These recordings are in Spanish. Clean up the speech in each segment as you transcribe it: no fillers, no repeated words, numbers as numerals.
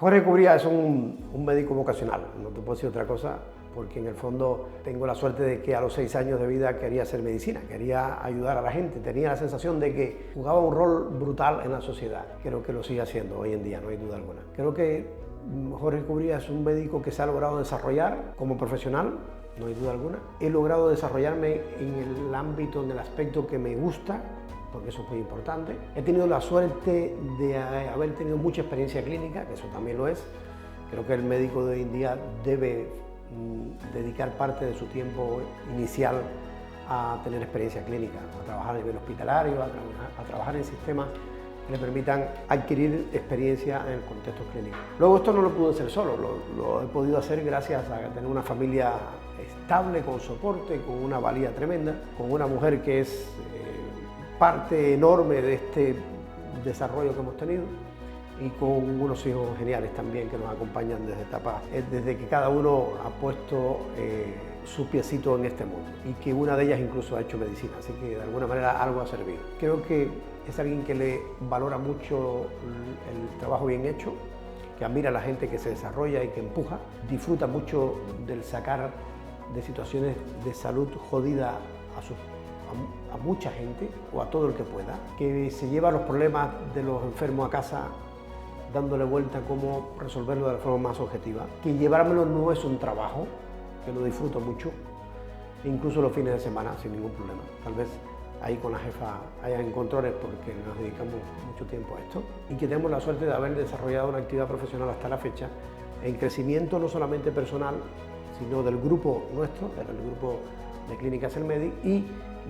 Jorge Cubría es un médico vocacional, no te puedo decir otra cosa, porque en el fondo tengo la suerte de que a los 6 años de vida quería hacer medicina, quería ayudar a la gente, tenía la sensación de que jugaba un rol brutal en la sociedad. Creo que lo sigue haciendo hoy en día, no hay duda alguna. Creo que Jorge Cubría es un médico que se ha logrado desarrollar como profesional, no hay duda alguna. He logrado desarrollarme en el ámbito, en el aspecto que me gusta, porque eso es muy importante. He tenido la suerte de haber tenido mucha experiencia clínica, que eso también lo es. Creo que el médico de hoy en día debe dedicar parte de su tiempo inicial a tener experiencia clínica, a trabajar a nivel hospitalario, a trabajar en sistemas que le permitan adquirir experiencia en el contexto clínico. Luego esto no lo pude hacer solo, lo he podido hacer gracias a tener una familia estable, con soporte, con una valía tremenda, con una mujer que es parte enorme de este desarrollo que hemos tenido y con unos hijos geniales también que nos acompañan desde que cada uno ha puesto su piecito en este mundo y que una de ellas incluso ha hecho medicina, así que de alguna manera algo ha servido. Creo que es alguien que le valora mucho el trabajo bien hecho, que admira a la gente que se desarrolla y que empuja, disfruta mucho del sacar de situaciones de salud jodida a mucha gente o a todo el que pueda, que se lleva los problemas de los enfermos a casa dándole vuelta a cómo resolverlo de la forma más objetiva, que llevármelo no es un trabajo, que lo disfruto mucho, incluso los fines de semana sin ningún problema. Tal vez ahí con la jefa haya encontrones porque nos dedicamos mucho tiempo a esto y que tenemos la suerte de haber desarrollado una actividad profesional hasta la fecha en crecimiento no solamente personal, sino del grupo nuestro, del grupo de Clínicas El Medi y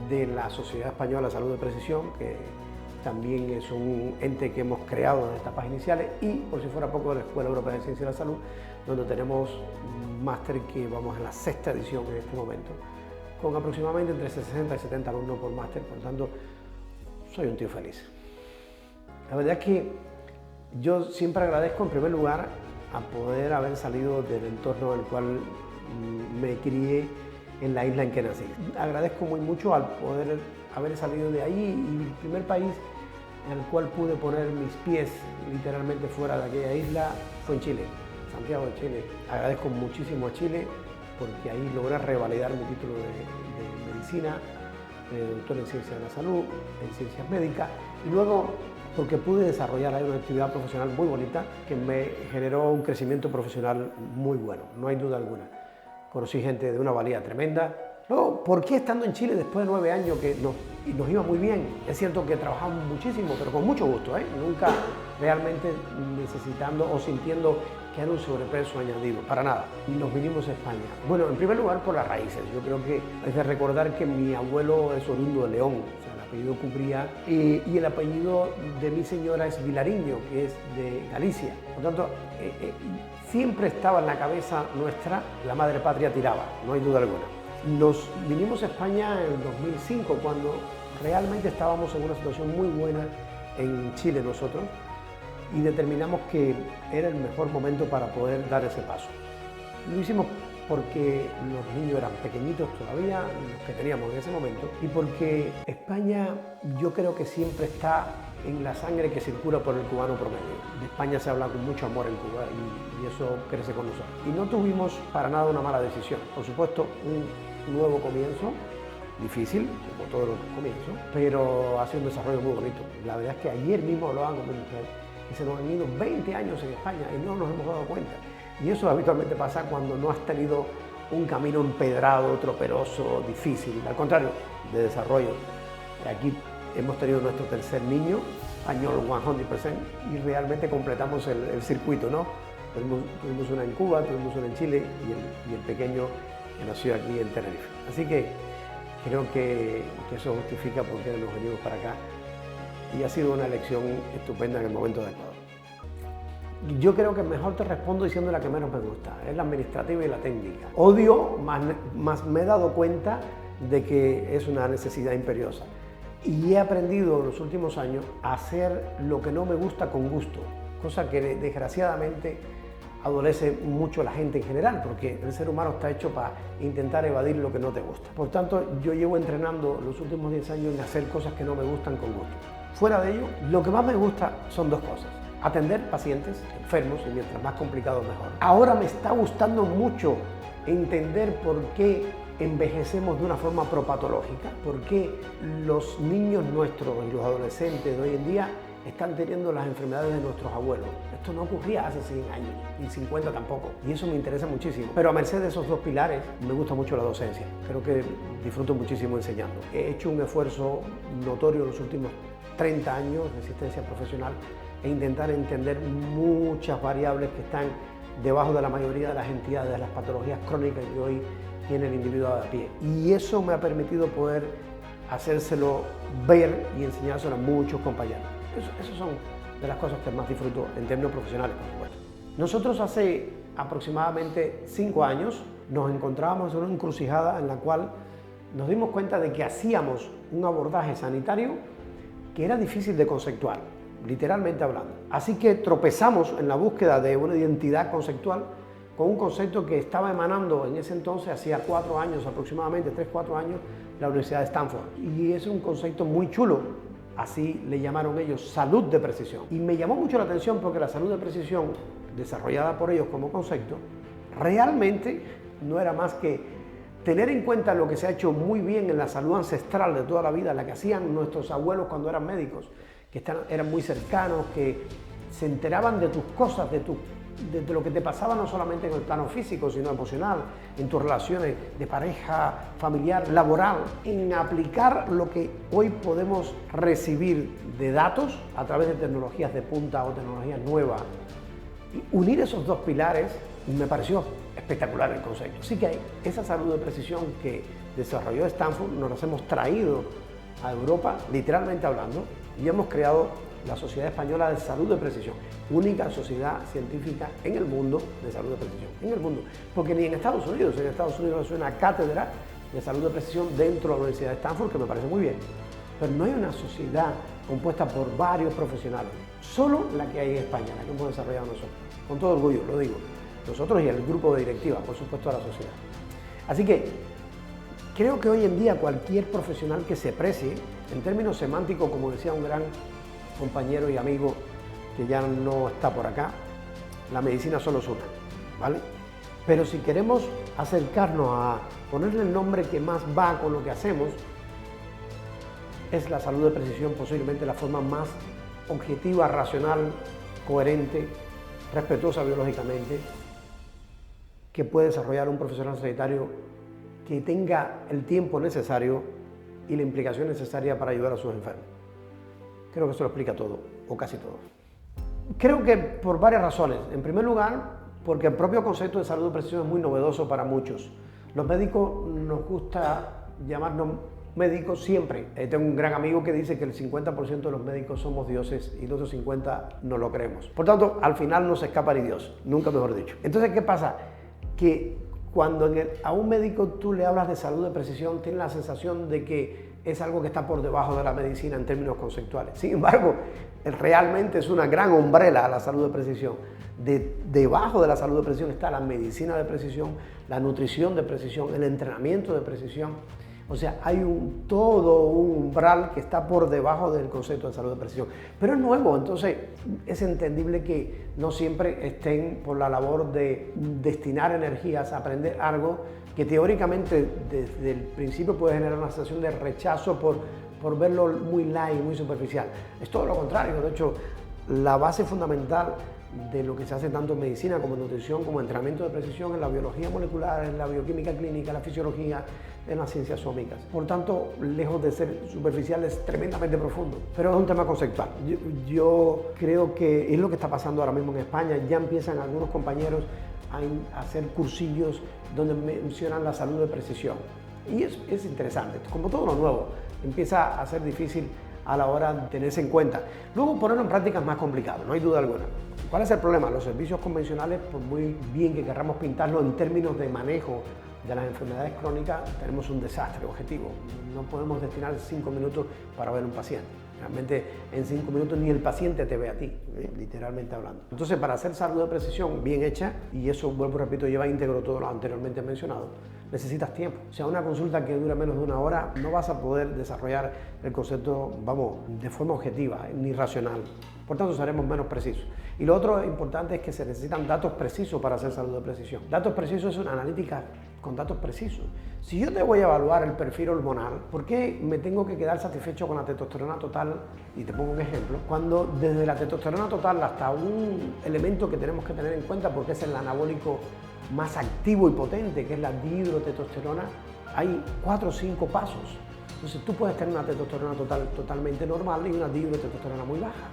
de la Sociedad Española de Salud de Precisión, que también es un ente que hemos creado en etapas iniciales, y por si fuera poco de la Escuela Europea de Ciencia de la Salud, donde tenemos un máster que vamos en la 6ª edición en este momento, con aproximadamente entre 60 y 70 alumnos por máster, por tanto, soy un tío feliz. La verdad es que yo siempre agradezco en primer lugar a poder haber salido del entorno en el cual me crié en la isla en que nací. Agradezco muy mucho al poder haber salido de ahí y el primer país en el cual pude poner mis pies literalmente fuera de aquella isla fue en Chile, Santiago de Chile. Agradezco muchísimo a Chile porque ahí logré revalidar mi título de medicina, de doctor en ciencias de la salud, en ciencias médicas, y luego porque pude desarrollar ahí una actividad profesional muy bonita que me generó un crecimiento profesional muy bueno, no hay duda alguna. Conocí gente de una valía tremenda. Luego, ¿por qué estando en Chile después de 9 años que nos iba muy bien? Es cierto que trabajamos muchísimo, pero con mucho gusto, nunca realmente necesitando o sintiendo que era un sobrepeso añadido, para nada. Y nos vinimos a España. Bueno, en primer lugar por las raíces. Yo creo que es de recordar que mi abuelo es oriundo de León, o sea, el apellido Cubría, y el apellido de mi señora es Vilariño, que es de Galicia. Por tanto, siempre estaba en la cabeza nuestra, la madre patria tiraba, no hay duda alguna. Nos vinimos a España en el 2005, cuando realmente estábamos en una situación muy buena en Chile nosotros, y determinamos que era el mejor momento para poder dar ese paso. Lo hicimos porque los niños eran pequeñitos todavía, los que teníamos en ese momento, y porque España yo creo que siempre está en la sangre que circula por el cubano promedio. De España se habla con mucho amor en Cuba y eso crece con nosotros. Y no tuvimos para nada una mala decisión. Por supuesto, un nuevo comienzo, difícil, como todos los comienzos, pero ha sido un desarrollo muy bonito. La verdad es que ayer mismo hablaban con mi mujer y se nos han ido 20 años en España y no nos hemos dado cuenta. Y eso habitualmente pasa cuando no has tenido un camino empedrado, troperoso, difícil. Al contrario, de desarrollo. Aquí hemos tenido nuestro tercer niño, español 100%, y realmente completamos el circuito, ¿no? Tuvimos una en Cuba, tuvimos una en Chile y el pequeño que nació aquí en Tenerife. Así que creo que eso justifica por qué nos venimos para acá y ha sido una elección estupenda en el momento adecuado. Yo creo que mejor te respondo diciendo la que menos me gusta, es la administrativa y la técnica. Odio, más me he dado cuenta de que es una necesidad imperiosa. Y he aprendido en los últimos años a hacer lo que no me gusta con gusto, cosa que desgraciadamente adolece mucho la gente en general, porque el ser humano está hecho para intentar evadir lo que no te gusta. Por tanto, yo llevo entrenando los últimos 10 años en hacer cosas que no me gustan con gusto. Fuera de ello, lo que más me gusta son dos cosas. atender pacientes enfermos y mientras más complicado mejor. Ahora me está gustando mucho entender por qué envejecemos de una forma propatológica, por qué los niños nuestros y los adolescentes de hoy en día están teniendo las enfermedades de nuestros abuelos. Esto no ocurría hace 100 años, y 50 tampoco, y eso me interesa muchísimo. Pero a merced de esos dos pilares, me gusta mucho la docencia. Creo que disfruto muchísimo enseñando. He hecho un esfuerzo notorio en los últimos 30 años de asistencia profesional e intentar entender muchas variables que están debajo de la mayoría de las entidades, de las patologías crónicas que hoy tiene el individuo de a pie. Y eso me ha permitido poder hacérselo ver y enseñárselo a muchos compañeros. Esas son de las cosas que más disfruto en términos profesionales, por supuesto. Nosotros hace aproximadamente 5 años nos encontrábamos en una encrucijada en la cual nos dimos cuenta de que hacíamos un abordaje sanitario que era difícil de conceptuar, literalmente hablando. Así que tropezamos en la búsqueda de una identidad conceptual con un concepto que estaba emanando en ese entonces, hacía 4 años aproximadamente, 3-4 años, la Universidad de Stanford. Y es un concepto muy chulo, así le llamaron ellos, salud de precisión. Y me llamó mucho la atención porque la salud de precisión, desarrollada por ellos como concepto, realmente no era más que tener en cuenta lo que se ha hecho muy bien en la salud ancestral de toda la vida, la que hacían nuestros abuelos cuando eran médicos, que eran muy cercanos, que se enteraban de tus cosas, de lo que te pasaba no solamente en el plano físico, sino emocional, en tus relaciones de pareja, familiar, laboral, en aplicar lo que hoy podemos recibir de datos a través de tecnologías de punta o tecnologías nuevas. Y unir esos dos pilares me pareció espectacular el concepto. Así que esa salud de precisión que desarrolló Stanford nos las hemos traído a Europa, literalmente hablando, y hemos creado la Sociedad Española de Salud de Precisión, única sociedad científica en el mundo de salud de precisión, en el mundo, porque ni en Estados Unidos es una cátedra de salud de precisión dentro de la Universidad de Stanford, que me parece muy bien, pero no hay una sociedad compuesta por varios profesionales, solo la que hay en España, la que hemos desarrollado nosotros, con todo orgullo, lo digo, nosotros y el grupo de directiva, por supuesto, de la sociedad. Así que creo que hoy en día cualquier profesional que se precie, en términos semánticos, como decía un gran compañero y amigo que ya no está por acá, la medicina solo es una, ¿vale? Pero si queremos acercarnos a ponerle el nombre que más va con lo que hacemos, es la salud de precisión posiblemente la forma más objetiva, racional, coherente, respetuosa biológicamente, que puede desarrollar un profesional sanitario que tenga el tiempo necesario y la implicación necesaria para ayudar a sus enfermos. Creo que eso lo explica todo, o casi todo. Creo que por varias razones. En primer lugar, porque el propio concepto de salud de precisión es muy novedoso para muchos. Los médicos nos gusta llamarnos médicos siempre. Tengo un gran amigo que dice que el 50% de los médicos somos dioses y los otros 50% no lo creemos. Por tanto, al final no se escapa ni Dios, nunca mejor dicho. Entonces, ¿qué pasa? Que cuando a un médico tú le hablas de salud de precisión, tiene la sensación de que es algo que está por debajo de la medicina en términos conceptuales. Sin embargo, realmente es una gran umbrella la salud de precisión. Debajo de la salud de precisión está la medicina de precisión, la nutrición de precisión, el entrenamiento de precisión. O sea, hay todo un umbral que está por debajo del concepto de salud de precisión. Pero es nuevo, entonces es entendible que no siempre estén por la labor de destinar energías a aprender algo que teóricamente desde el principio puede generar una sensación de rechazo por verlo muy light, muy superficial. Es todo lo contrario. De hecho, la base fundamental de lo que se hace tanto en medicina como en nutrición, como entrenamiento de precisión, en la biología molecular, en la bioquímica clínica, en la fisiología, en las ciencias ómicas. Por tanto, lejos de ser superficial, es tremendamente profundo, pero es un tema conceptual. Yo creo que es lo que está pasando ahora mismo en España. Ya empiezan algunos compañeros a hacer cursillos donde mencionan la salud de precisión. Y es interesante. Como todo lo nuevo, empieza a ser difícil a la hora de tenerse en cuenta. Luego ponerlo en práctica es más complicado, no hay duda alguna. ¿Cuál es el problema? Los servicios convencionales, por muy bien que queramos pintarlo en términos de manejo de las enfermedades crónicas, tenemos un desastre objetivo. No podemos destinar 5 minutos para ver a un paciente. Realmente en 5 minutos ni el paciente te ve a ti, literalmente hablando. Entonces, para hacer salud de precisión bien hecha, y eso, vuelvo y repito, lleva íntegro todo lo anteriormente mencionado, necesitas tiempo. O sea, una consulta que dura menos de 1 hora, no vas a poder desarrollar el concepto, vamos, de forma objetiva ni racional. Por tanto, seremos menos precisos. Y lo otro importante es que se necesitan datos precisos para hacer salud de precisión. Datos precisos es una analítica con datos precisos. Si yo te voy a evaluar el perfil hormonal, ¿por qué me tengo que quedar satisfecho con la testosterona total? Y te pongo un ejemplo. Cuando desde la testosterona total hasta un elemento que tenemos que tener en cuenta, porque es el anabólico más activo y potente, que es la dihidrotestosterona, hay 4 o 5 pasos. Entonces tú puedes tener una testosterona totalmente normal y una dihidrotestosterona muy baja.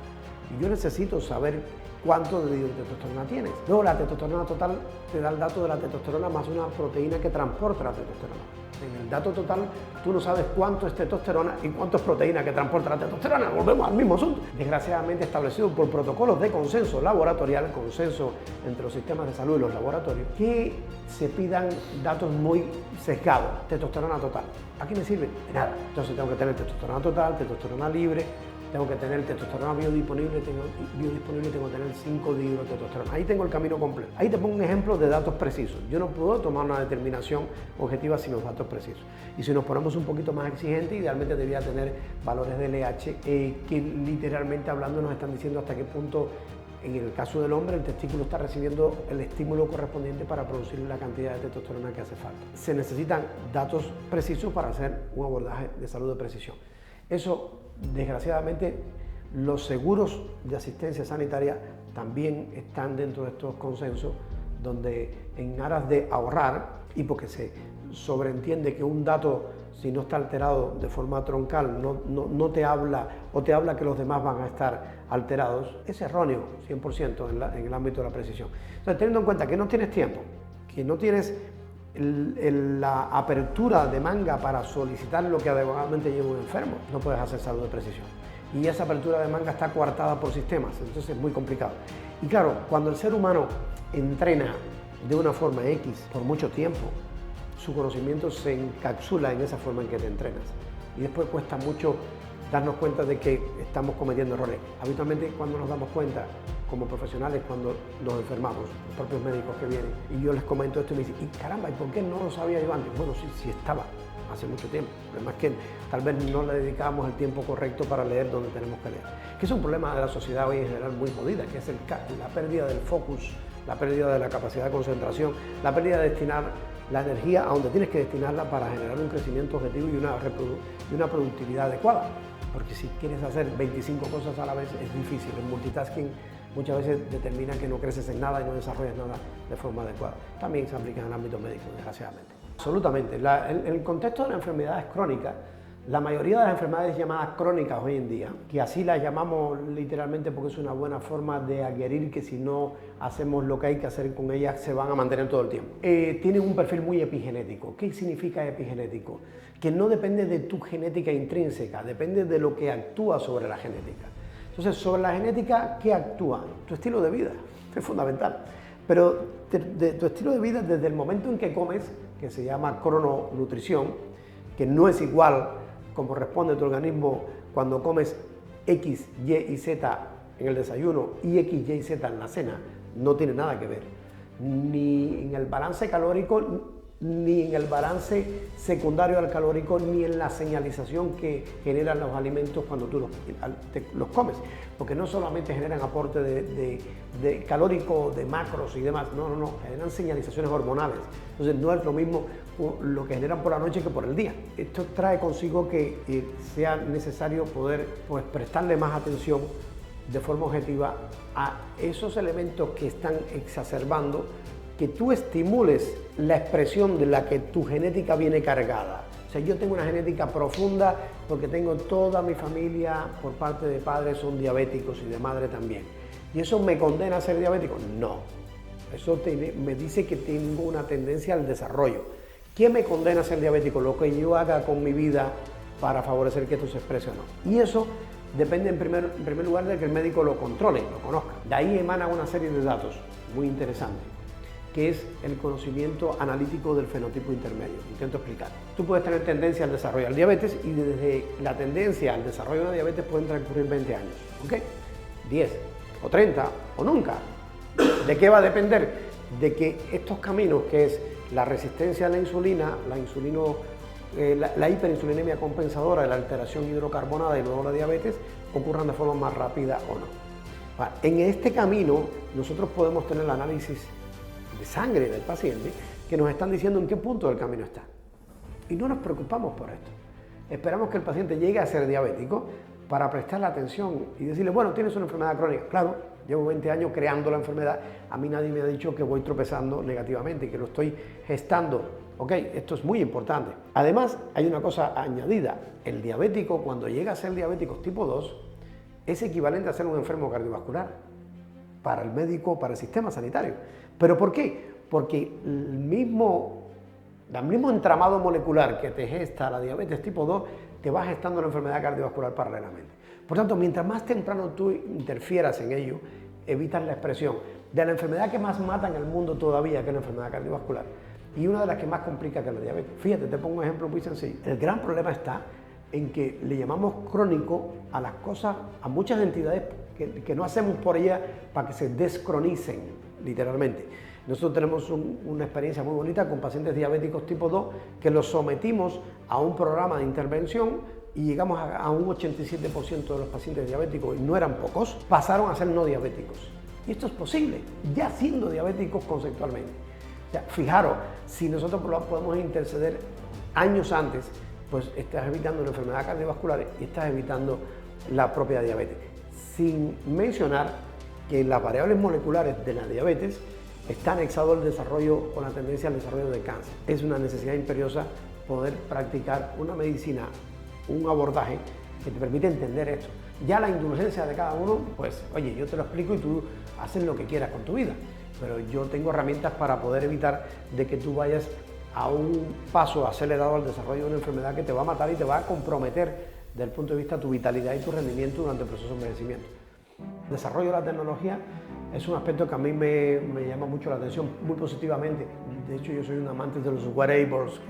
Y yo necesito saber cuánto de dihidrotestosterona tienes. Luego la testosterona total te da el dato de la testosterona más una proteína que transporta la testosterona. En el dato total tú no sabes cuánto es testosterona y cuánto es proteína que transporta la testosterona. Volvemos al mismo asunto. Desgraciadamente establecido por protocolos de consenso laboratorial, consenso entre los sistemas de salud y los laboratorios, que se pidan datos muy sesgados. Testosterona total. ¿A qué me sirve? De nada. Entonces tengo que tener testosterona total, testosterona libre, tengo que tener testosterona biodisponible, tengo que tener 5 dihidrotestosterona. Ahí tengo el camino completo. Ahí te pongo un ejemplo de datos precisos. Yo no puedo tomar una determinación objetiva sin los datos precisos. Y si nos ponemos un poquito más exigentes, idealmente debería tener valores de LH que literalmente hablando nos están diciendo hasta qué punto, en el caso del hombre, el testículo está recibiendo el estímulo correspondiente para producir la cantidad de testosterona que hace falta. Se necesitan datos precisos para hacer un abordaje de salud de precisión. Eso, desgraciadamente, los seguros de asistencia sanitaria también están dentro de estos consensos, donde en aras de ahorrar y porque se sobreentiende que un dato, si no está alterado de forma troncal, no te habla o te habla que los demás van a estar alterados, es erróneo 100% en el ámbito de la precisión. Entonces, teniendo en cuenta que no tienes tiempo, que no tienes la apertura de manga para solicitar lo que adecuadamente lleva un enfermo, no puedes hacer salud de precisión. Y esa apertura de manga está coartada por sistemas, entonces es muy complicado. Y claro, cuando el ser humano entrena de una forma X por mucho tiempo, su conocimiento se encapsula en esa forma en que te entrenas. Y después cuesta mucho darnos cuenta de que estamos cometiendo errores. Habitualmente cuando nos damos cuenta, como profesionales, cuando nos enfermamos, los propios médicos que vienen, y yo les comento esto y me dicen, y caramba, ¿y por qué no lo sabía yo antes? Bueno, sí estaba, hace mucho tiempo. El problema es que tal vez no le dedicábamos el tiempo correcto para leer donde tenemos que leer. Que es un problema de la sociedad hoy en general muy jodida, que es la pérdida del focus, la pérdida de la capacidad de concentración, la pérdida de destinar la energía a donde tienes que destinarla para generar un crecimiento objetivo y una productividad adecuada. Porque si quieres hacer 25 cosas a la vez es difícil. El multitasking muchas veces determina que no creces en nada y no desarrollas nada de forma adecuada. También se aplica en el ámbito médico, desgraciadamente. Absolutamente. En el contexto de las enfermedades crónicas, la mayoría de las enfermedades llamadas crónicas hoy en día, que así las llamamos literalmente porque es una buena forma de adquirir que si no hacemos lo que hay que hacer con ellas se van a mantener todo el tiempo. Tienen un perfil muy epigenético. ¿Qué significa epigenético? Que no depende de tu genética intrínseca, depende de lo que actúa sobre la genética. Entonces, sobre la genética, ¿qué actúa? Tu estilo de vida, es fundamental. Pero de tu estilo de vida desde el momento en que comes, que se llama crononutrición, que no es igual como responde tu organismo cuando comes X, Y y Z en el desayuno y X, Y y Z en la cena, no tiene nada que ver. Ni en el balance calórico, ni en el balance secundario al calórico, ni en la señalización que generan los alimentos cuando tú los comes. Porque no solamente generan aporte de calórico, de macros y demás, no, generan señalizaciones hormonales. Entonces no es lo mismo lo que generan por la noche que por el día. Esto trae consigo que sea necesario poder prestarle más atención de forma objetiva a esos elementos que están exacerbando, que tú estimules la expresión de la que tu genética viene cargada. O sea, yo tengo una genética profunda porque tengo toda mi familia por parte de padres son diabéticos y de madre también. ¿Y eso me condena a ser diabético? No. Eso me dice que tengo una tendencia al desarrollo. ¿Quién me condena a ser diabético? Lo que yo haga con mi vida para favorecer que esto se exprese o no. Y eso depende en primer lugar de que el médico lo controle, lo conozca. De ahí emana una serie de datos muy interesantes, que es el conocimiento analítico del fenotipo intermedio. Intento explicar. Tú puedes tener tendencia al desarrollo del diabetes y desde la tendencia al desarrollo de la diabetes pueden transcurrir 20 años, ¿ok? 10 o 30 o nunca. ¿De qué va a depender? De que estos caminos, que es la resistencia a la insulina, la hiperinsulinemia compensadora, la alteración hidrocarbonada y luego la diabetes, ocurran de forma más rápida o no. En este camino nosotros podemos tener el análisis de sangre del paciente que nos están diciendo en qué punto del camino está. Y no nos preocupamos por esto. Esperamos que el paciente llegue a ser diabético para prestarle atención y decirle, bueno, tienes una enfermedad crónica. Claro, llevo 20 años creando la enfermedad, a mí nadie me ha dicho que voy tropezando negativamente, que lo estoy gestando. Ok, esto es muy importante. Además, hay una cosa añadida. El diabético, cuando llega a ser diabético tipo 2, es equivalente a ser un enfermo cardiovascular para el médico, para el sistema sanitario. ¿Pero por qué? Porque el mismo entramado molecular que te gesta la diabetes tipo 2 te va gestando la enfermedad cardiovascular paralelamente. Por tanto, mientras más temprano tú interfieras en ello, evitas la expresión de la enfermedad que más mata en el mundo todavía, que es la enfermedad cardiovascular, y una de las que más complica, que es la diabetes. Fíjate, te pongo un ejemplo muy sencillo. El gran problema está en que le llamamos crónico a las cosas, a muchas entidades que no hacemos por ellas para que se descronicen, literalmente. Nosotros tenemos una experiencia muy bonita con pacientes diabéticos tipo 2 que los sometimos a un programa de intervención y llegamos a un 87% de los pacientes diabéticos, y no eran pocos, pasaron a ser no diabéticos. Y esto es posible, ya siendo diabéticos conceptualmente. O sea, fijaros, si nosotros podemos interceder años antes, pues estás evitando una enfermedad cardiovascular y estás evitando la propia diabetes. Sin mencionar que las variables moleculares de la diabetes está anexado al desarrollo o la tendencia al desarrollo de cáncer. Es una necesidad imperiosa poder practicar una medicina, un abordaje que te permite entender esto. Ya la indulgencia de cada uno, pues, oye, yo te lo explico y tú haces lo que quieras con tu vida, pero yo tengo herramientas para poder evitar de que tú vayas a un paso acelerado al desarrollo de una enfermedad que te va a matar y te va a comprometer desde el punto de vista de tu vitalidad y tu rendimiento durante el proceso de envejecimiento. El desarrollo de la tecnología es un aspecto que a mí me llama mucho la atención, muy positivamente. De hecho, yo soy un amante de los wearables,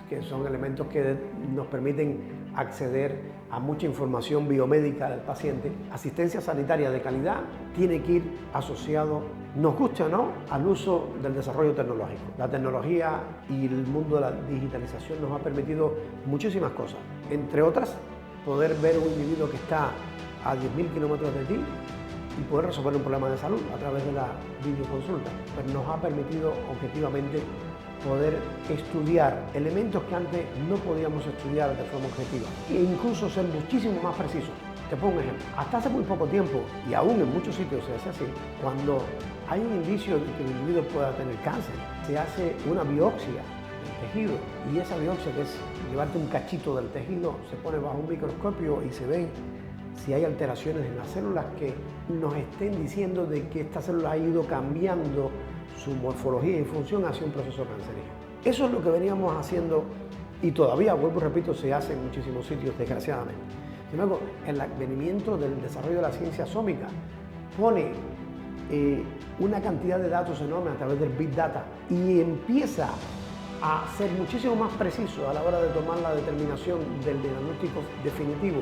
que son elementos que nos permiten acceder a mucha información biomédica del paciente. Asistencia sanitaria de calidad tiene que ir asociado, nos guste o no, al uso del desarrollo tecnológico. La tecnología y el mundo de la digitalización nos ha permitido muchísimas cosas, entre otras, poder ver un individuo que está a 10.000 kilómetros de ti y poder resolver un problema de salud a través de la videoconsulta. Pero nos ha permitido objetivamente poder estudiar elementos que antes no podíamos estudiar de forma objetiva e incluso ser muchísimo más precisos. Te pongo un ejemplo. Hasta hace muy poco tiempo, y aún en muchos sitios se hace así, cuando hay un indicio de que el individuo pueda tener cáncer, se hace una biopsia del tejido, y esa biopsia, que es llevarte un cachito del tejido, se pone bajo un microscopio y se ven si hay alteraciones en las células que nos estén diciendo de que esta célula ha ido cambiando su morfología y función hacia un proceso cancerígeno. Eso es lo que veníamos haciendo y todavía, vuelvo y repito, se hace en muchísimos sitios, desgraciadamente. Sin embargo, el advenimiento del desarrollo de la ciencia sómica pone una cantidad de datos enorme a través del Big Data y empieza a ser muchísimo más preciso a la hora de tomar la determinación del diagnóstico definitivo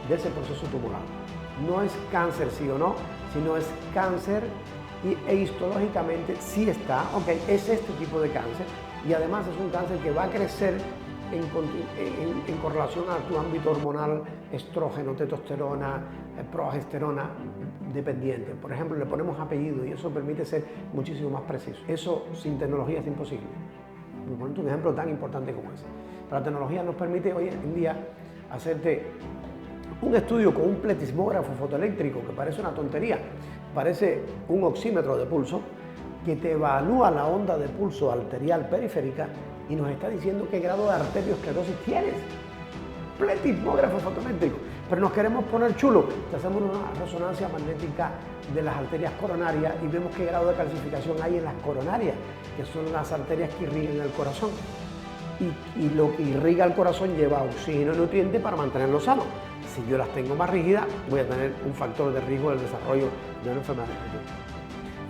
de ese proceso tumoral. No es cáncer sí o no, sino es cáncer e histológicamente sí está, ok, es este tipo de cáncer, y además es un cáncer que va a crecer en correlación a tu ámbito hormonal, estrógeno, testosterona, progesterona dependiente. Por ejemplo, le ponemos apellido y eso permite ser muchísimo más preciso. Eso sin tecnología es imposible. Me pongo un ejemplo tan importante como ese. Pero la tecnología nos permite hoy en día hacerte un estudio con un pletismógrafo fotoeléctrico, que parece una tontería, parece un oxímetro de pulso, que te evalúa la onda de pulso arterial periférica y nos está diciendo qué grado de arteriosclerosis tienes. Pletismógrafo fotoeléctrico. Pero nos queremos poner chulos, te hacemos una resonancia magnética de las arterias coronarias y vemos qué grado de calcificación hay en las coronarias, que son las arterias que irrigan el corazón. Y lo que irriga el corazón lleva oxígeno y nutrientes para mantenerlo sano. Si yo las tengo más rígidas, voy a tener un factor de riesgo del desarrollo de una enfermedad.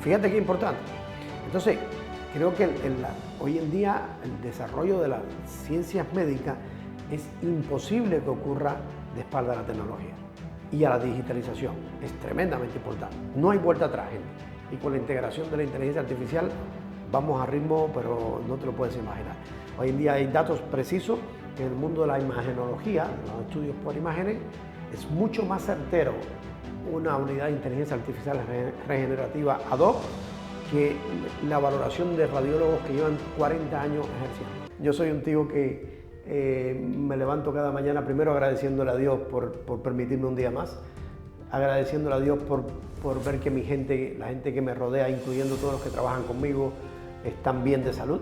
Fíjate qué importante. Entonces, creo que hoy en día el desarrollo de las ciencias médicas es imposible que ocurra de espalda a la tecnología y a la digitalización. Es tremendamente importante. No hay vuelta atrás, gente. Y con la integración de la inteligencia artificial vamos a ritmo, pero no te lo puedes imaginar. Hoy en día hay datos precisos que en el mundo de la imagenología, los estudios por imágenes, es mucho más certero una unidad de inteligencia artificial regenerativa ad hoc que la valoración de radiólogos que llevan 40 años ejerciendo. Yo soy un tío que me levanto cada mañana primero agradeciéndole a Dios por permitirme un día más, agradeciéndole a Dios por ver que la gente que me rodea, incluyendo todos los que trabajan conmigo, están bien de salud,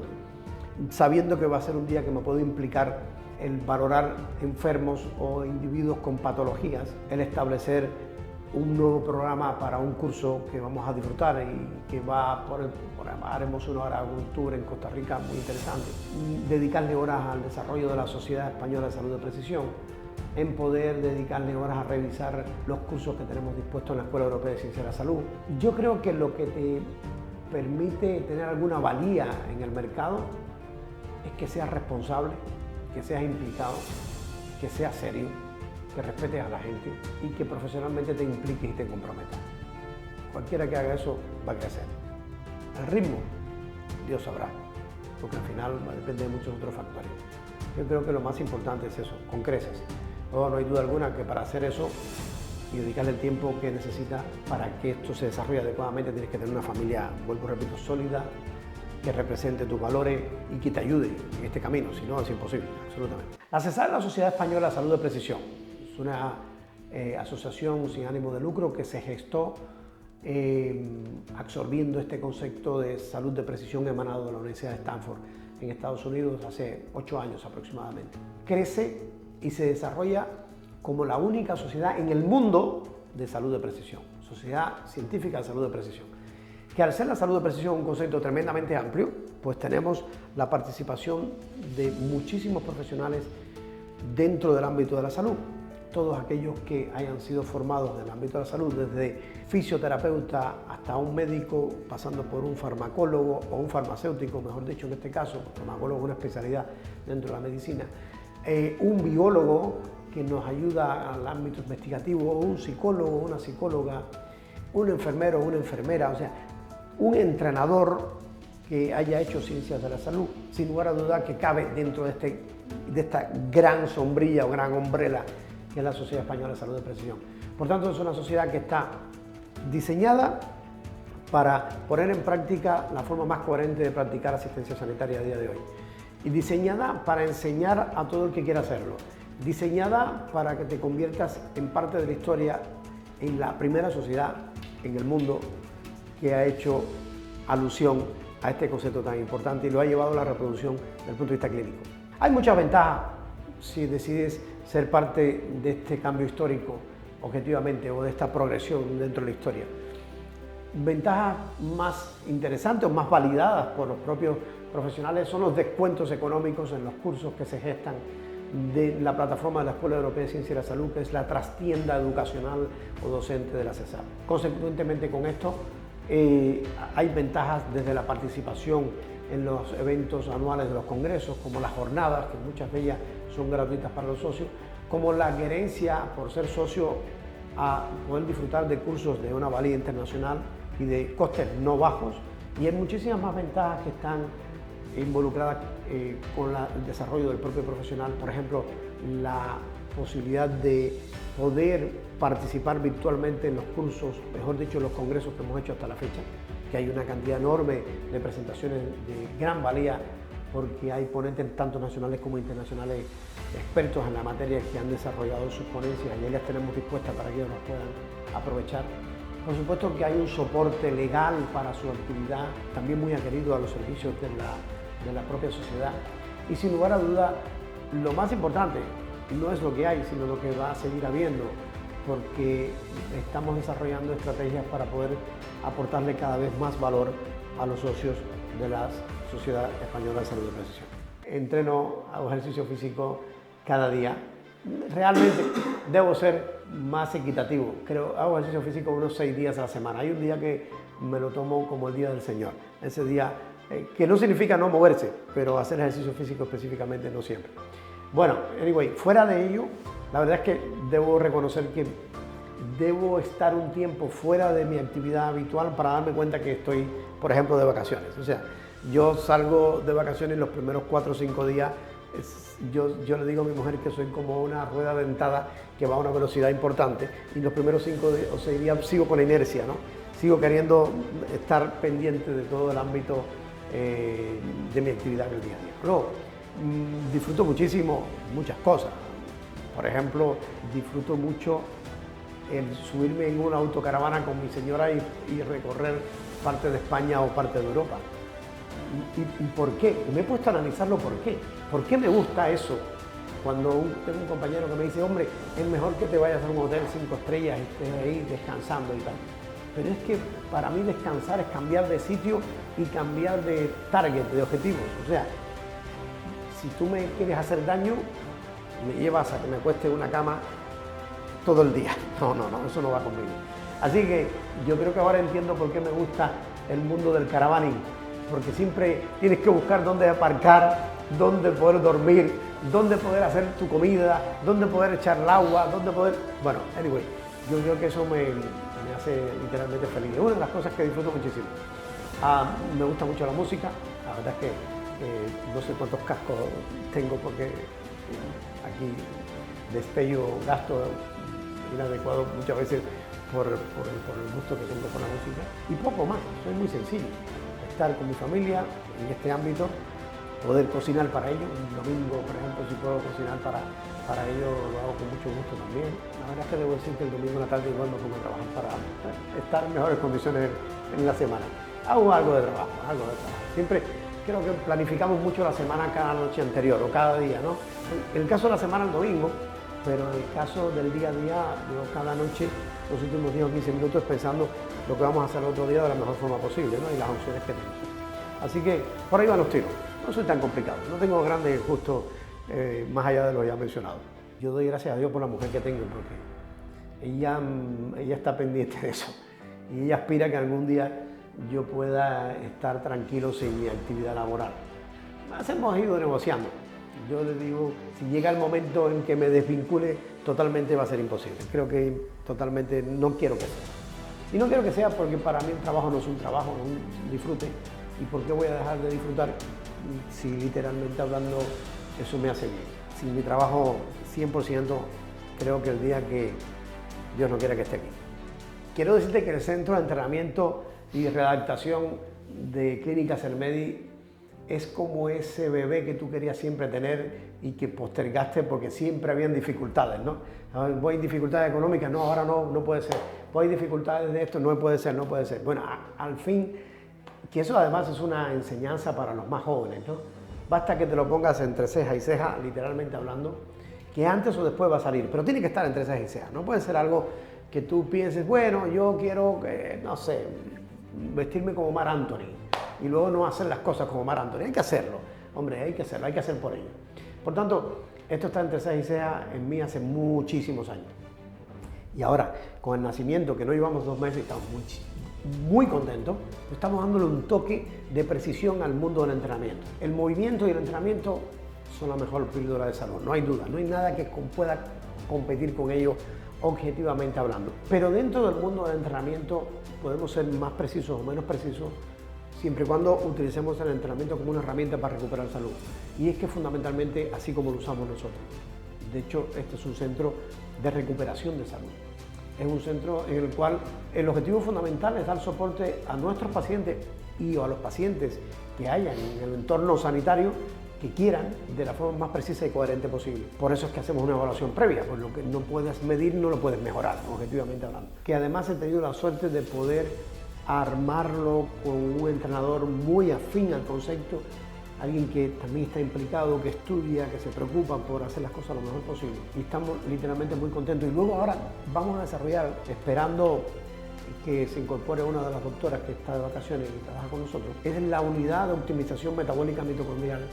sabiendo que va a ser un día que me puedo implicar el valorar enfermos o individuos con patologías, el establecer un nuevo programa para un curso que vamos a disfrutar y que haremos una hora de octubre en Costa Rica muy interesante. Dedicarle horas al desarrollo de la Sociedad Española de Salud de Precisión, en poder dedicarle horas a revisar los cursos que tenemos dispuestos en la Escuela Europea de Ciencia de la Salud. Yo creo que lo que te permite tener alguna valía en el mercado es que seas responsable, que seas implicado, que seas serio, que respetes a la gente y que profesionalmente te impliques y te comprometas. Cualquiera que haga eso va a crecer. El ritmo, Dios sabrá, porque al final va a depender de muchos otros factores. Yo creo que lo más importante es eso, con creces. Luego no hay duda alguna que para hacer eso y dedicarle el tiempo que necesitas para que esto se desarrolle adecuadamente, tienes que tener una familia, vuelvo repito, sólida, que represente tus valores y que te ayude en este camino, si no es imposible, absolutamente. La CESAR es la Sociedad Española de Salud de Precisión. Es una asociación sin ánimo de lucro que se gestó absorbiendo este concepto de salud de precisión emanado de la Universidad de Stanford en Estados Unidos hace 8 años aproximadamente. Crece y se desarrolla como la única sociedad en el mundo de salud de precisión, Sociedad Científica de Salud de Precisión. Que al ser la salud de precisión un concepto tremendamente amplio, pues tenemos la participación de muchísimos profesionales dentro del ámbito de la salud. Todos aquellos que hayan sido formados en el ámbito de la salud, desde fisioterapeuta hasta un médico, pasando por un farmacólogo o un farmacéutico, mejor dicho en este caso, farmacólogo es una especialidad dentro de la medicina, un biólogo que nos ayuda al ámbito investigativo, o un psicólogo, una psicóloga, un enfermero o una enfermera, o sea, un entrenador que haya hecho ciencias de la salud, sin lugar a duda que cabe dentro de esta gran sombrilla o gran umbrella que es la Sociedad Española de Salud de Precisión. Por tanto, es una sociedad que está diseñada para poner en práctica la forma más coherente de practicar asistencia sanitaria a día de hoy. Y diseñada para enseñar a todo el que quiera hacerlo. Diseñada para que te conviertas en parte de la historia, en la primera sociedad en el mundo que ha hecho alusión a este concepto tan importante y lo ha llevado a la reproducción desde el punto de vista clínico. Hay muchas ventajas si decides ser parte de este cambio histórico, objetivamente, o de esta progresión dentro de la historia. Ventajas más interesantes o más validadas por los propios profesionales son los descuentos económicos en los cursos que se gestan de la plataforma de la Escuela Europea de Ciencia de la Salud, que es la trastienda educacional o docente de la CESAR. Consecuentemente con esto, hay ventajas desde la participación en los eventos anuales de los congresos, como las jornadas, que muchas de ellas son gratuitas para los socios, como la adherencia por ser socio a poder disfrutar de cursos de una valía internacional y de costes no bajos, y hay muchísimas más ventajas que están involucradas con el desarrollo del propio profesional. Por ejemplo, la posibilidad de poder participar virtualmente en los cursos, mejor dicho, en los congresos que hemos hecho hasta la fecha, que hay una cantidad enorme de presentaciones de gran valía, porque hay ponentes tanto nacionales como internacionales expertos en la materia que han desarrollado sus ponencias y ahí las tenemos dispuestas para que ellos las puedan aprovechar. Por supuesto que hay un soporte legal para su actividad, también muy adherido a los servicios de la propia sociedad. Y sin lugar a duda, lo más importante no es lo que hay, sino lo que va a seguir habiendo, porque estamos desarrollando estrategias para poder aportarle cada vez más valor a los socios de la Sociedad Española de Salud de Precisión. Entreno, hago ejercicio físico cada día. Realmente debo ser más equitativo. Creo, hago ejercicio físico unos 6 días a la semana. Hay un día que me lo tomo como el Día del Señor. Ese día, que no significa no moverse, pero hacer ejercicio físico específicamente no siempre. Bueno, anyway, fuera de ello, la verdad es que debo reconocer que debo estar un tiempo fuera de mi actividad habitual para darme cuenta que estoy, por ejemplo, de vacaciones. O sea, yo salgo de vacaciones los primeros 4 o 5 días yo le digo a mi mujer que soy como una rueda dentada que va a una velocidad importante y los primeros 5 o 6 días sigo con inercia, ¿no? Sigo queriendo estar pendiente de todo el ámbito de mi actividad del día a día. Luego, disfruto muchísimo muchas cosas. Por ejemplo, disfruto mucho el subirme en una autocaravana con mi señora y recorrer parte de España o parte de Europa. ¿Y por qué? Me he puesto a analizarlo por qué. ¿Por qué me gusta eso? Cuando tengo un compañero que me dice, hombre, es mejor que te vayas a un hotel 5 estrellas y estés ahí descansando y tal. Pero es que para mí descansar es cambiar de sitio y cambiar de target, de objetivos. O sea, si tú me quieres hacer daño, me llevas a que me acueste en una cama todo el día. No, eso no va conmigo. Así que yo creo que ahora entiendo por qué me gusta el mundo del caravaning, porque siempre tienes que buscar dónde aparcar, dónde poder dormir, dónde poder hacer tu comida, dónde poder echar el agua, dónde poder... Bueno, anyway, yo creo que eso me hace literalmente feliz. Es una de las cosas que disfruto muchísimo. Me gusta mucho la música, la verdad es que no sé cuántos cascos tengo porque aquí destello, gasto inadecuado muchas veces por el gusto que tengo por la música y poco más, soy muy sencillo. Estar con mi familia en este ámbito, poder cocinar para ellos, un domingo por ejemplo si puedo cocinar para ellos lo hago con mucho gusto también. La verdad es que debo decir que el domingo en la tarde igual no pongo a trabajar para estar en mejores condiciones en la semana. Hago algo de trabajo. Siempre creo que planificamos mucho la semana cada noche anterior o cada día, ¿no? En el caso de la semana el domingo, pero en el caso del día a día, yo cada noche, los últimos 10 o 15 minutos pensando lo que vamos a hacer el otro día de la mejor forma posible, ¿no? Y las opciones que tenemos. Así que por ahí van los tiros. No soy tan complicado, no tengo grandes gustos más allá de lo ya mencionado. Yo doy gracias a Dios por la mujer que tengo, porque ella está pendiente de eso. Y ella aspira que algún día yo pueda estar tranquilo sin mi actividad laboral. Hemos ido negociando. Yo le digo, si llega el momento en que me desvincule, totalmente va a ser imposible. Creo que totalmente no quiero que sea. Y no quiero que sea porque para mí el trabajo no es un trabajo, es un disfrute. ¿Y por qué voy a dejar de disfrutar si literalmente hablando eso me hace bien? Sin mi trabajo 100%, creo que el día que Dios no quiera que esté aquí. Quiero decirte que el centro de entrenamiento y redactación de Clínica Selmedi es como ese bebé que tú querías siempre tener y que postergaste porque siempre habían dificultades, ¿no? Voy en dificultades económicas, no, ahora no puede ser. Voy en dificultades de esto, no puede ser. Bueno, al fin, que eso además es una enseñanza para los más jóvenes, ¿no? Basta que te lo pongas entre ceja y ceja, literalmente hablando, que antes o después va a salir, pero tiene que estar entre ceja y ceja. No puede ser algo que tú pienses, bueno, yo quiero, no sé, vestirme como Marc Anthony y luego no hacer las cosas como Marc Anthony. Hay que hacerlo, hombre, hay que hacerlo, hay que hacer por ello. Por tanto, esto está entre ceja y ceja en mí hace muchísimos años. Y ahora, con el nacimiento, que no llevamos 2 meses, estamos muy contentos, estamos dándole un toque de precisión al mundo del entrenamiento. El movimiento y el entrenamiento son la mejor píldora de salud, no hay duda, no hay nada que pueda competir con ello objetivamente hablando. Pero dentro del mundo del entrenamiento podemos ser más precisos o menos precisos siempre y cuando utilicemos el entrenamiento como una herramienta para recuperar salud. Y es que fundamentalmente así como lo usamos nosotros. De hecho, este es un centro de recuperación de salud. Es un centro en el cual el objetivo fundamental es dar soporte a nuestros pacientes y a los pacientes que hayan en el entorno sanitario que quieran de la forma más precisa y coherente posible. Por eso es que hacemos una evaluación previa, pues lo que no puedes medir no lo puedes mejorar, objetivamente hablando. Que además he tenido la suerte de poder armarlo con un entrenador muy afín al concepto, alguien que también está implicado, que estudia, que se preocupa por hacer las cosas lo mejor posible. Y estamos literalmente muy contentos. Y luego ahora vamos a desarrollar, esperando que se incorpore una de las doctoras que está de vacaciones y trabaja con nosotros, es la unidad de optimización metabólica mitocondrial,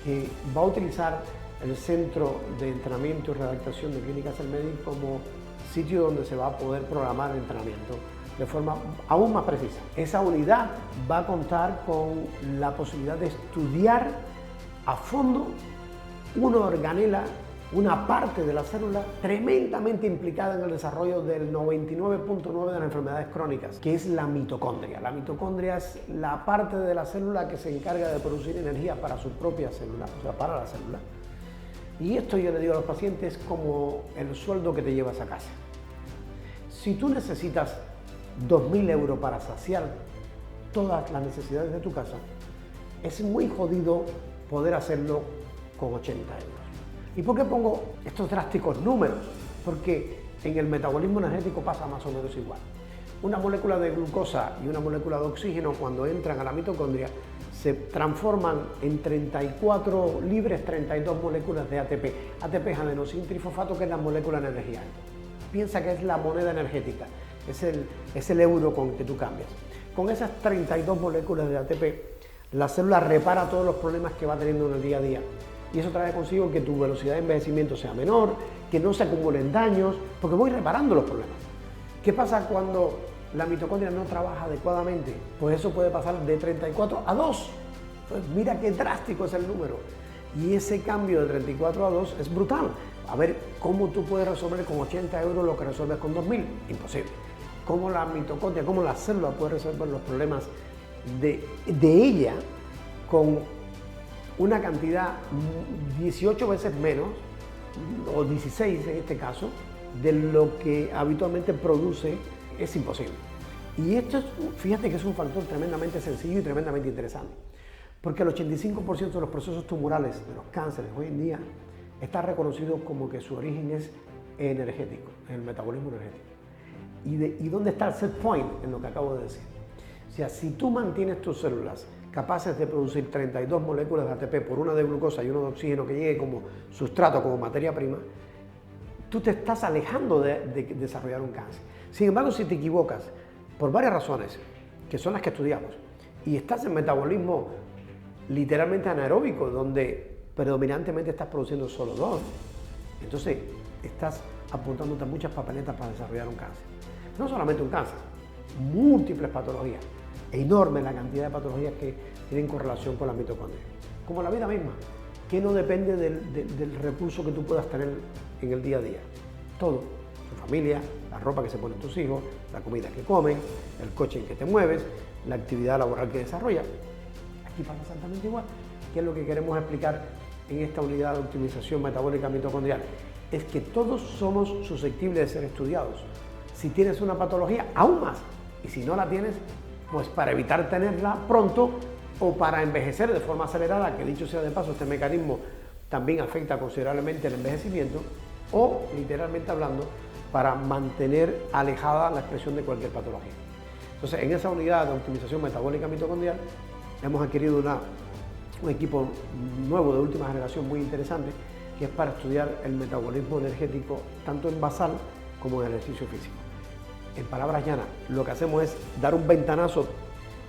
que va a utilizar el Centro de Entrenamiento y Redactación de Clínica Selmedi como sitio donde se va a poder programar el entrenamiento de forma aún más precisa. Esa unidad va a contar con la posibilidad de estudiar a fondo una organela, una parte de la célula tremendamente implicada en el desarrollo del 99.9% de las enfermedades crónicas, que es la mitocondria. La mitocondria es la parte de la célula que se encarga de producir energía para su propia célula, o sea, para la célula. Y esto yo le digo a los pacientes como el sueldo que te llevas a casa. Si tú necesitas 2.000 euros para saciar todas las necesidades de tu casa, es muy jodido poder hacerlo con 80 euros. ¿Y por qué pongo estos drásticos números? Porque en el metabolismo energético pasa más o menos igual. Una molécula de glucosa y una molécula de oxígeno, cuando entran a la mitocondria, se transforman en 34 libres 32 moléculas de ATP. ATP es adenosintrifosfato, que es la molécula de energía. Piensa que es la moneda energética, es el euro con que tú cambias. Con esas 32 moléculas de ATP, la célula repara todos los problemas que va teniendo en el día a día. Y eso trae consigo que tu velocidad de envejecimiento sea menor, que no se acumulen daños, porque voy reparando los problemas. ¿Qué pasa cuando la mitocondria no trabaja adecuadamente? Pues eso puede pasar de 34 a 2. Pues mira qué drástico es el número. Y ese cambio de 34 a 2 es brutal. A ver, ¿cómo tú puedes resolver con 80 euros lo que resuelves con 2.000? Imposible. ¿Cómo la mitocondria, cómo la célula puede resolver los problemas de ella con una cantidad 18 veces menos, o 16 en este caso, de lo que habitualmente produce? Es imposible. Y esto es, fíjate que es un factor tremendamente sencillo y tremendamente interesante, porque el 85% de los procesos tumorales de los cánceres hoy en día está reconocido como que su origen es energético, en el metabolismo energético. ¿Y dónde está el set point en lo que acabo de decir? O sea, si tú mantienes tus células capaces de producir 32 moléculas de ATP por una de glucosa y una de oxígeno que llegue como sustrato, como materia prima, tú te estás alejando de desarrollar un cáncer. Sin embargo, si te equivocas por varias razones, que son las que estudiamos, y estás en metabolismo literalmente anaeróbico, donde predominantemente estás produciendo solo 2, entonces estás apuntándote a muchas papeletas para desarrollar un cáncer. No solamente un cáncer, múltiples patologías. Enorme la cantidad de patologías que tienen correlación con la mitocondria. Como la vida misma, que no depende del recurso que tú puedas tener en el día a día. Todo, tu familia, la ropa que se ponen tus hijos, la comida que comen, el coche en que te mueves, la actividad laboral que desarrollas. Aquí pasa exactamente igual. ¿Qué es lo que queremos explicar en esta unidad de optimización metabólica mitocondrial? Es que todos somos susceptibles de ser estudiados. Si tienes una patología, aún más. Y si no la tienes, pues para evitar tenerla pronto o para envejecer de forma acelerada, que dicho sea de paso, este mecanismo también afecta considerablemente el envejecimiento, o literalmente hablando, para mantener alejada la expresión de cualquier patología. Entonces, en esa unidad de optimización metabólica mitocondrial hemos adquirido un equipo nuevo de última generación muy interesante, que es para estudiar el metabolismo energético tanto en basal como en el ejercicio físico. En palabras llanas, lo que hacemos es dar un ventanazo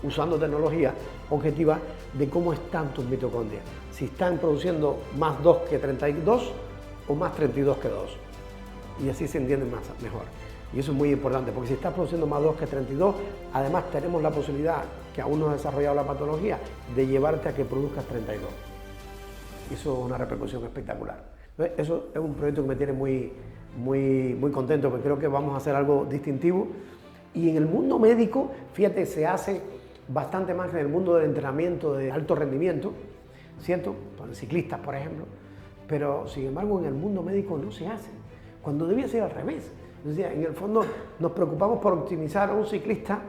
usando tecnología objetiva de cómo están tus mitocondrias. Si están produciendo más 2 que 32 o más 32 que 2. Y así se entiende mejor. Y eso es muy importante, porque si estás produciendo más 2 que 32, además tenemos la posibilidad, que aún no ha desarrollado la patología, de llevarte a que produzcas 32. Y eso es una repercusión espectacular. Eso es un proyecto que me tiene muy contento, porque creo que vamos a hacer algo distintivo. Y en el mundo médico, fíjate, se hace bastante más que en el mundo del entrenamiento de alto rendimiento, ¿cierto? Para ciclistas, por ejemplo. Pero, sin embargo, en el mundo médico no se hace, cuando debía ser al revés. Es decir, en el fondo nos preocupamos por optimizar a un ciclista,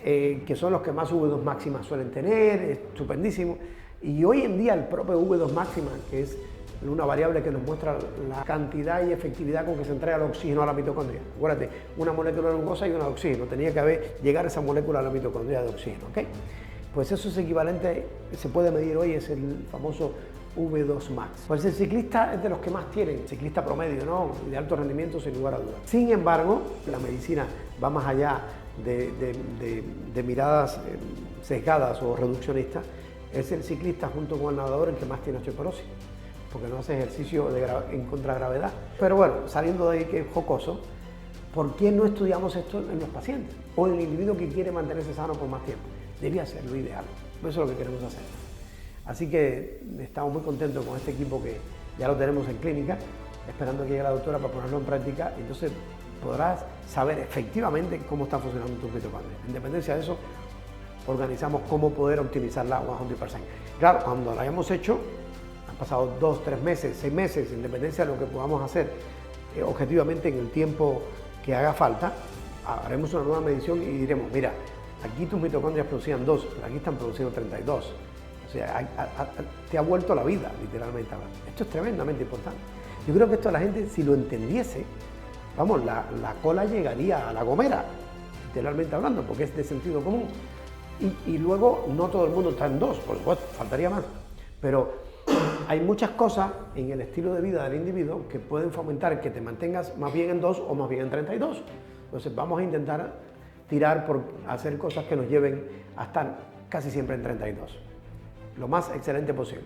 que son los que más V2 máxima suelen tener, es estupendísimo. Y hoy en día el propio V2 máxima, que es una variable que nos muestra la cantidad y efectividad con que se entrega el oxígeno a la mitocondria. Acuérdate, una molécula de glucosa y una de oxígeno. Tenía que llegar esa molécula a la mitocondria de oxígeno, ¿ok? Pues eso es equivalente, se puede medir hoy, es el famoso V2 max. Pues el ciclista es de los que más tienen, ciclista promedio, ¿no? De alto rendimiento, sin lugar a dudas. Sin embargo, la medicina va más allá de miradas sesgadas o reduccionistas. Es el ciclista junto con el nadador el que más tiene osteoporosis, porque no hace ejercicio en contragravedad. Pero bueno, saliendo de ahí, que es jocoso, ¿por qué no estudiamos esto en los pacientes o en el individuo que quiere mantenerse sano por más tiempo? Debía ser lo ideal. Eso es lo que queremos hacer. Así que estamos muy contentos con este equipo que ya lo tenemos en clínica, esperando que llegue la doctora para ponerlo en práctica. Entonces podrás saber efectivamente cómo están funcionando tus mitocondrias. En dependencia de eso, organizamos cómo poder optimizarla 100%. Claro, cuando la hayamos hecho, pasado 2, 3 meses, 6 meses, en dependencia de lo que podamos hacer objetivamente en el tiempo que haga falta, haremos una nueva medición y diremos, mira, aquí tus mitocondrias producían 2, pero aquí están produciendo 32. O sea, te ha vuelto la vida, literalmente hablando. Esto es tremendamente importante. Yo creo que esto la gente, si lo entendiese, vamos, la cola llegaría a La Gomera, literalmente hablando, porque es de sentido común. Y luego, no todo el mundo está en 2, por supuesto, faltaría más. Pero hay muchas cosas en el estilo de vida del individuo que pueden fomentar que te mantengas más bien en 2 o más bien en 32. Entonces vamos a intentar tirar por hacer cosas que nos lleven a estar casi siempre en 32. Lo más excelente posible.